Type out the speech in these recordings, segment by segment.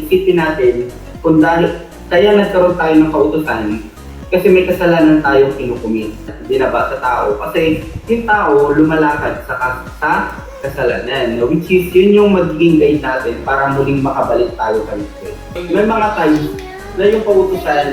isipin natin kung dahil kaya nagkaroon tayo ng kautusan kasi may kasalanan tayong kinukumit, binaba sa tao. Kasi yung tao lumalakad sa kasalanan, no? Which is yun yung magiging guide natin para muling makabalik tayo kay Christ. May mga times na yung kautusan,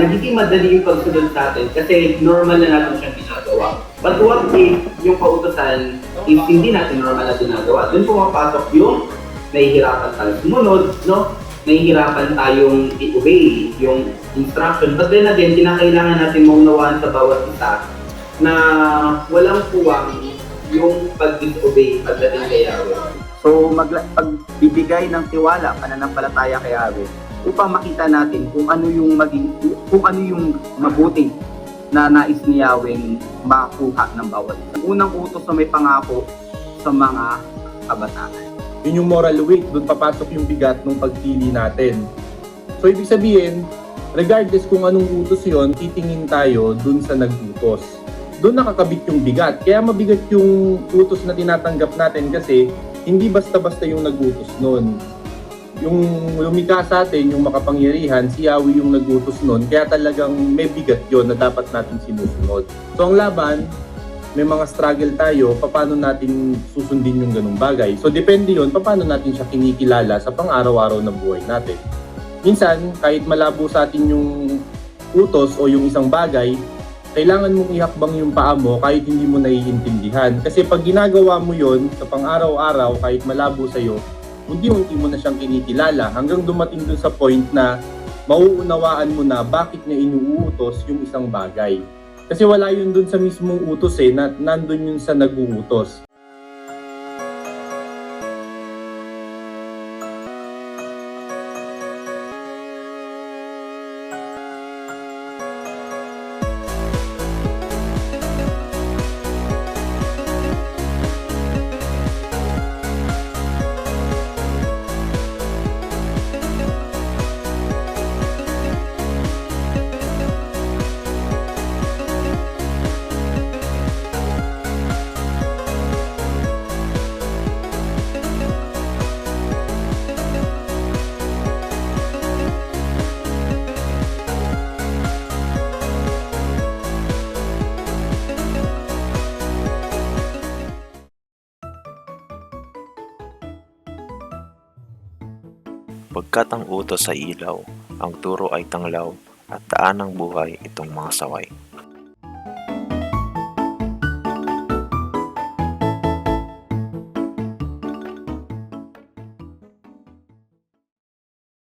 nagiging madali yung pagsunod natin kasi normal na natin siyang ginagawa. But what if yung kautusan is hindi natin normal na ginagawa? Doon pumapasok yung nahihirapan tayo sumunod, no? Nahihirapan tayong i-obey yung instruction. But then again, kinakailangan natin maunawaan sa bawat isa na walang puwang yung pag-disobey pagdating kay Yahweh. So, pagbibigay ng tiwala, pananampalataya kay Yahweh upang makita natin kung ano yung mabuti na nais ni Yahweh makuha ng bawat isa. Unang utos na may pangako sa mga kabataan. Yun yung moral weight, doon papasok yung bigat ng pagpili natin. So ibig sabihin, regardless kung anong utos yon, titingin tayo doon sa nag-utos. Doon nakakabit yung bigat. Kaya mabigat yung utos na tinatanggap natin kasi hindi basta-basta yung nag-utos nun. Yung lumikha sa atin, yung makapangyarihan, si Yahweh yung nag-utos nun, kaya talagang may bigat yon na dapat natin sinusunod. So ang laban, may mga struggle tayo, paano natin susundin yung ganung bagay. So depende yun, paano natin siya kinikilala sa pang-araw-araw na buhay natin. Minsan, kahit malabo sa atin yung utos o yung isang bagay, kailangan mong ihakbang yung paa mo kahit hindi mo naiintindihan. Kasi pag ginagawa mo yon sa pang-araw-araw, kahit malabo sa'yo, unti-unti mo na siyang kinikilala hanggang dumating dun sa point na mauunawaan mo na bakit niya inuutos yung isang bagay. Kasi wala yun dun sa mismong utos nandun yun sa nag-uutos. Pagkat ang utos ay ilaw, ang turo ay tanglaw, at daan ng buhay itong mga saway.